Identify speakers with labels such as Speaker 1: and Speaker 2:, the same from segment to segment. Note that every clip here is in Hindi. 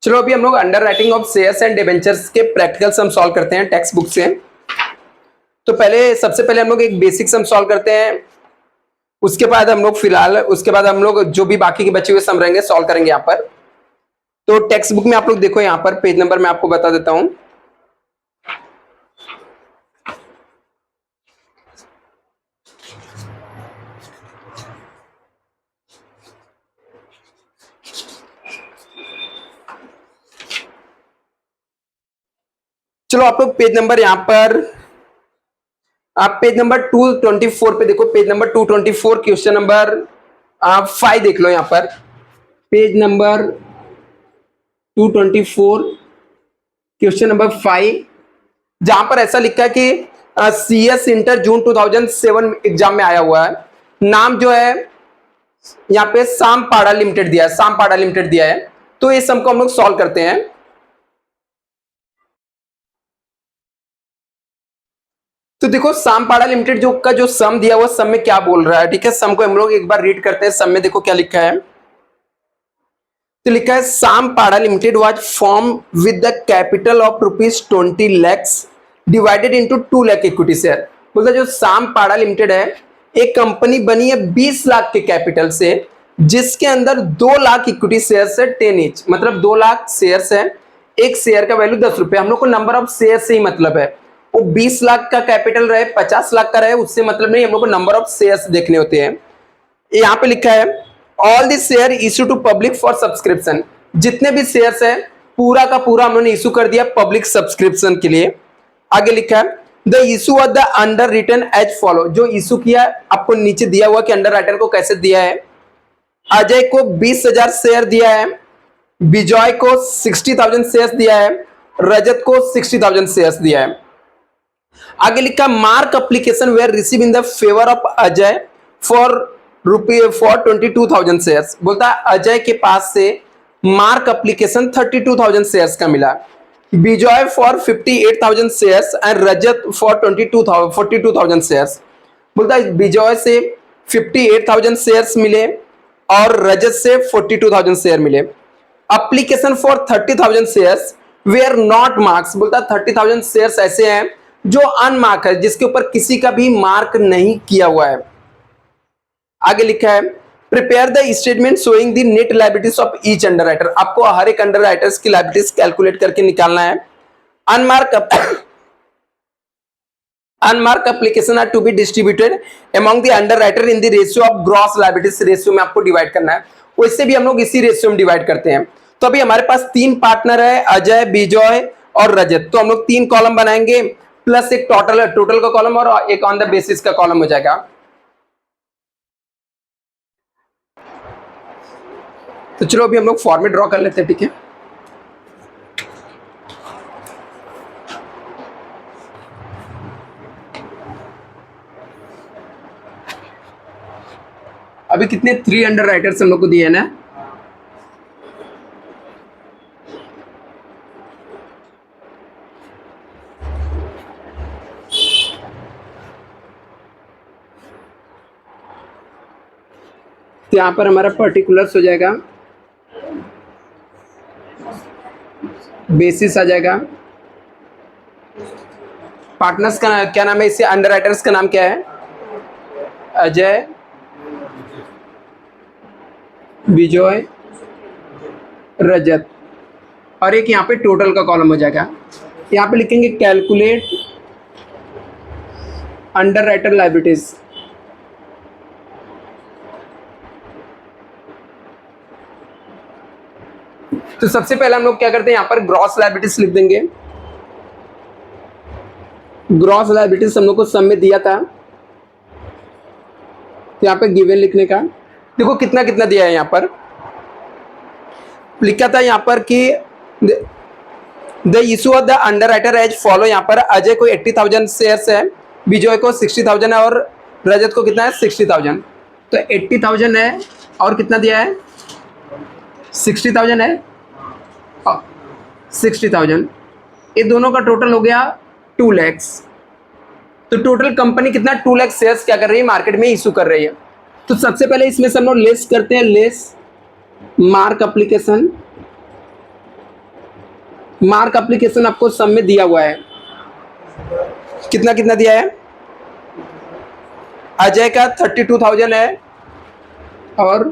Speaker 1: चलो अभी हम लोग under writing of shares and debentures के प्रैक्टिकल सम सॉल्व करते हैं टेक्स्ट बुक से। तो सबसे पहले हम लोग एक बेसिक सम सॉल्व करते हैं, उसके बाद हम लोग जो भी बाकी के बचे हुए सम रहेंगे सॉल्व करेंगे यहाँ पर। तो टेक्स्ट बुक में आप लोग देखो, यहाँ पर पेज नंबर मैं आपको बता देता हूं। चलो आप लोग पेज नंबर यहाँ पर आप पेज नंबर 224 पे देखो, पेज नंबर 224 क्वेश्चन नंबर 5 देख लो। यहाँ पर पेज नंबर 224 क्वेश्चन नंबर 5, जहां पर ऐसा लिखा है कि CS इंटर जून 2007 एग्जाम में आया हुआ है। नाम जो है यहाँ पे सामपाड़ा लिमिटेड दिया है। तो इस सम को हम लोग सॉल्व करते हैं। तो देखो सामपाड़ा लिमिटेड जो सम दिया हुआ, सम में क्या बोल रहा है, ठीक है। सम को हम लोग एक बार रीड करते हैं। सम में देखो क्या लिखा है। तो लिखा है सामपाड़ा limited was formed with the capital of ₹20 lakhs divided into 2 lakh equity share. बोलता जो सामपाड़ा लिमिटेड है, एक कंपनी बनी है 20 लाख के कैपिटल से, जिसके अंदर 2 लाख इक्विटी शेयर है 10 ईच, मतलब 2 लाख शेयर है। एक शेयर का वैल्यू 10 रुपए। हम लोग को नंबर ऑफ शेयर से ही मतलब है। वो 20 लाख का कैपिटल रहे, 50 लाख का रहे, उससे मतलब नहीं। हम लोग को नंबर ऑफ शेयर्स देखने होते हैं। यहाँ पे लिखा है all the share issue to public for subscription. जितने भी शेयर्स है पूरा का पूरा हम लोगों ने इशू कर दिया पब्लिक सब्सक्रिप्शन के लिए। आगे लिखा है the issue of the underwritten as follow. जो इशू किया आपको नीचे दिया हुआ कि अंडर राइटर को कैसे दिया है। अजय को 20,000 शेयर दिया है, विजय को 60,000 शेयर्स दिया है, रजत को 60,000 शेयर्स दिया है। आगे लिखा mark application were receive in the favour of Ajay for 22,000 shares. बोलता है अजय के पास से मार्क एप्लीकेशन 32,000 शेयर्स का मिला, Vijay for 58,000 shares and Rajat for 42,000 shares. बोलता है विजय से 58,000 शेयर्स मिले और रजत से 42,000 शेयर मिले। Application for 30,000 shares where not marks. बोलता 30,000 शेयर्स ऐसे हैं जो अनमार्क है, जिसके ऊपर किसी का भी मार्क नहीं किया हुआ है। आगे लिखा है prepare the statement showing the net liabilities of each underwriter. आपको हर एक अंडर राइटर्स की लायबिलिटीज कैलकुलेट करके निकालना है। Unmark application are to be distributed among the underwriter in the ratio of gross liabilities. Ratio में आपको डिवाइड करना है। वैसे भी हम लोग इसी रेशियो में डिवाइड करते हैं। तो अभी हमारे पास 3 पार्टनर है, अजय, विजय और रजत। तो हम लोग 3 कॉलम बनाएंगे प्लस एक टोटल का कॉलम और एक ऑन द बेसिस का कॉलम हो जाएगा। तो चलो अभी हम लोग फॉर्मेट ड्रॉ कर लेते हैं, ठीक है। अभी कितने 3 अंडर राइटर्स हम लोग को दिए हैं ना। तो यहां पर हमारा पर्टिकुलर्स हो जाएगा, बेसिस आ जाएगा, पार्टनर्स का क्या नाम है, इससे अंडर राइटर्स का नाम क्या है, अजय, विजय, रजत, और एक यहाँ पे टोटल का कॉलम हो जाएगा। यहाँ पे लिखेंगे कैलकुलेट अंडर राइटर लायबिलिटीज। तो सबसे पहले हम लोग क्या करते हैं, यहाँ पर ग्रॉस लायबिलिटीज लिख देंगे। ग्रॉस लायबिलिटीज हम लोग को सम में दिया था, तो यहाँ पे गिवन लिखने का देखो कितना कितना दिया है। यहाँ पर लिखा था यहाँ पर कि the issue of the underwriter as follow. यहाँ पर अजय को 80,000 शेयर्स है, विजय को 60,000 है और रजत को कितना है 60,000। तो 80,000 है और कितना दिया है 60,000 है, 60,000, ये दोनों का टोटल हो गया 2 lakhs। तो टोटल कंपनी कितना 2 लाख शेयर्स क्या कर रही है, मार्केट में इशू कर रही है। तो सबसे पहले इसमें से हम लोग लेस करते हैं, less mark application mark application आपको सम में दिया हुआ है, कितना कितना दिया है? अजय का 32,000 है और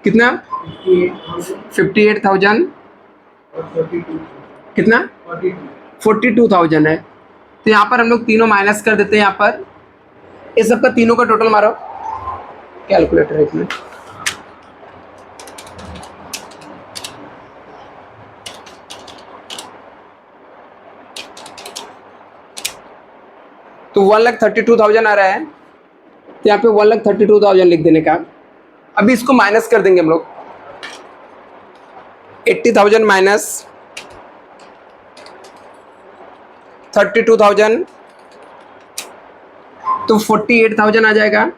Speaker 1: कितना? 58,000 कितना? 42,000 है। तो यहाँ पर हम लोग तीनों माइनस कर देते हैं। यहाँ पर इस सबका तीनों का टोटल मारो, कैलकुलेटर एक मिनट। तो 1,32,000 आ रहा है, तो यहाँ पे 1,32,000 लिख देने का। अभी इसको माइनस कर देंगे हम लोग, 80,000 माइनस 32,000 तो 48,000 आ जाएगा।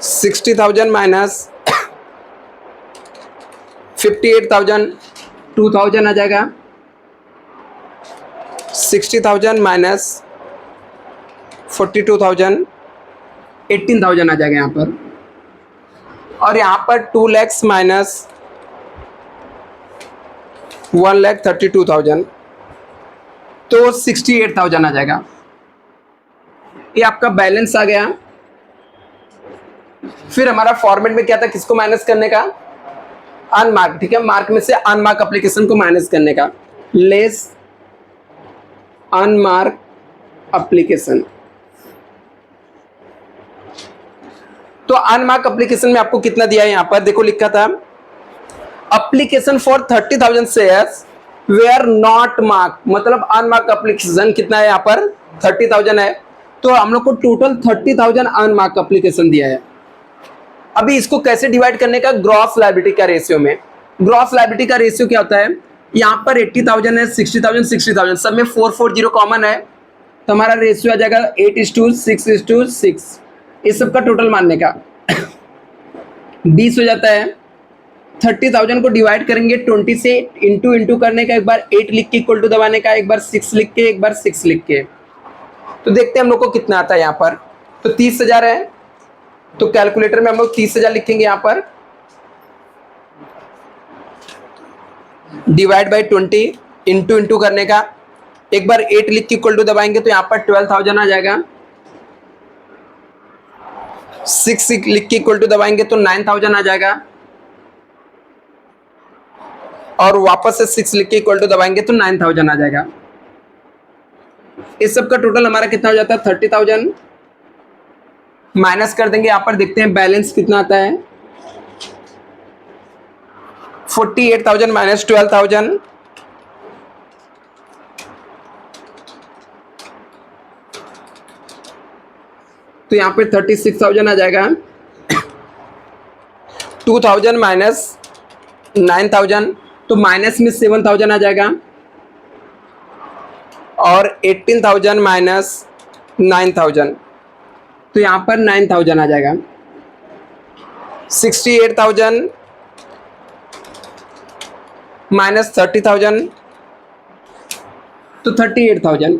Speaker 1: 60,000 माइनस 58,000 2,000 आ जाएगा। 60,000 माइनस 42,000 18,000 आ जाएगा यहाँ पर। और यहाँ पर 2 लाख माइनस 1,32,000 तो 68,000 आ जाएगा। ये आपका बैलेंस आ गया। फिर हमारा फॉर्मेट में क्या था, किसको माइनस करने का? अनमार्क, ठीक है, मार्क में से अनमार्क एप्लीकेशन को माइनस करने का, लेस अनमार्क एप्लीकेशन। तो अनमार्क एप्लीकेशन में आपको कितना दिया है? यहां पर देखो लिखा था application for 30,000 shares where not mark, मतलब अनमार्क एप्लीकेशन कितना है? यहाँ पर 30,000 है। तो हम लोग को टोटल 30,000 अनमार्क एप्लीकेशन दिया है। अभी इसको कैसे डिवाइड करने का? ग्रॉस लायबिलिटी का रेशियो में। ग्रॉस लायबिलिटी का रेशियो क्या होता है? यहाँ पर 80,000 है, 60,000 60,000 सब में 440 कॉमन है, तो हमारा रेशियो आ जाएगा 8:6:6। इस सब का टोटल मानने का 20 हो जाता है। 30,000 को डिवाइड करेंगे 20 से, इंटू करने का, एक बार 8 लिख के इक्वल टू दबाने का, एक बार 6 लिख के, एक बार 6 लिख के। तो देखते हैं हम लोग को कितना आता है यहाँ पर। तो 30,000 है, तो कैलकुलेटर में हम लोग 30,000 लिखेंगे यहाँ पर, डिवाइड बाई 20, इंटू करने का, एक बार 8 लिख के इक्वल टू दबाएंगे तो यहाँ पर 12,000 आ जाएगा। 6 लिख के इक्वल टू दबाएंगे तो 9,000 आ जाएगा, और वापस से 6 लिख के इक्वल टू दबाएंगे तो 9,000 आ जाएगा। इस सब का टोटल हमारा कितना हो जाता है? 30,000 माइनस कर देंगे। यहाँ पर देखते हैं बैलेंस कितना आता है। 48,000 माइनस 12,000 तो यहाँ पे 36,000 आ जाएगा। 2,000 माइनस 9,000 तो माइनस में 7,000 आ जाएगा, और 18,000 माइनस 9,000 तो यहाँ पर 9,000 आ जाएगा। 68,000 माइनस 30,000 तो 38,000।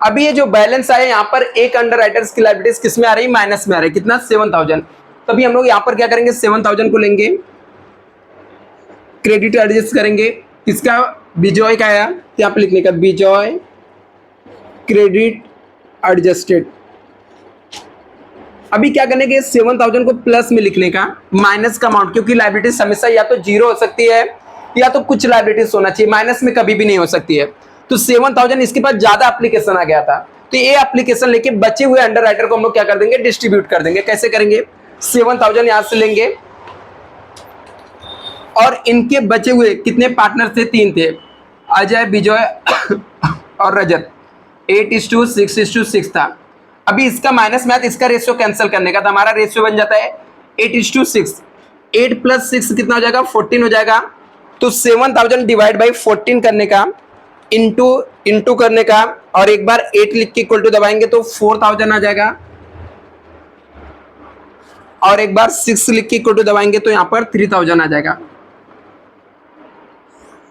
Speaker 1: अभी ये जो बैलेंस आया यहाँ पर एक अंडर राइटर्स की लायबिलिटीज किस में आ रही है? माइनस में आ रही है। कितना? 7,000। तभी हम लोग यहाँ पर क्या करेंगे? 7,000 को लेंगे, क्रेडिट एडजस्ट करेंगे। किसका? बिजॉय का आया, यहाँ पे लिखने का बिजॉय क्रेडिट एडजस्टेड। अभी क्या करने के? 7,000 को प्लस में लिखने का, माइनस का अमाउंट, क्योंकि लायबिलिटीज हमेशा या तो जीरो हो सकती है या तो कुछ लायबिलिटीज होना चाहिए, माइनस में कभी भी नहीं हो सकती है। तो 7,000 इसके पास ज्यादा एप्लीकेशन आ गया था, तो ये एप्लीकेशन लेके बचे हुए अंडर राइटर को हम लोग क्या कर देंगे? डिस्ट्रीब्यूट कर देंगे। कैसे करेंगे? 7,000 यहां से लेंगे, और इनके बचे हुए कितने पार्टनर थे? 3 थे, अजय, विजय और रजत। 8:6:6 था। अभी इसका माइनस मैथ, इसका रेशियो कैंसिल करने का, तो हमारा रेशियो बन जाता है 8:6। 8 + 6 कितना हो जाएगा? 14 हो जाएगा। तो 7,000 डिवाइड बाई 14 करने का, इंटू करने का, और एक बार 8 लिख के इक्वल टू दबाएंगे तो 4,000 आ जाएगा, और एक बार 6 लिख के इक्वल टू दबाएंगे तो यहाँ पर 3,000 आ जाएगा,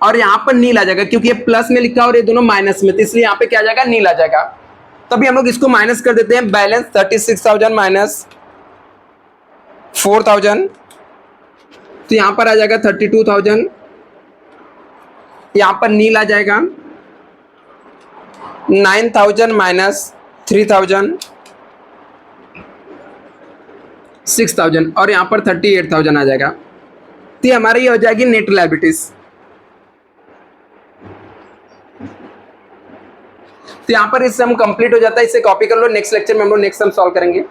Speaker 1: और यहाँ पर नील आ जाएगा, क्योंकि ये प्लस में लिखा और ये दोनों माइनस में, तो इसलिए यहाँ पे क्या आ जाएगा? नील आ जाएगा। तभी हम लोग इसको माइनस कर देते हैं। बैलेंस 36,000 माइनस 4,000 तो यहां पर आ जाएगा 32,000, यहां पर नील आ जाएगा 9,000 माइनस 3,000 6,000 और यहां पर 38,000 आ जाएगा। तो ये हमारी ये हो जाएगी नेट लायबिलिटीज। तो यहां पर इस सम कंप्लीट हो जाता है, इसे कॉपी कर लो, नेक्स्ट लेक्चर में हम लोग नेक्स्ट सम सॉल्व करेंगे।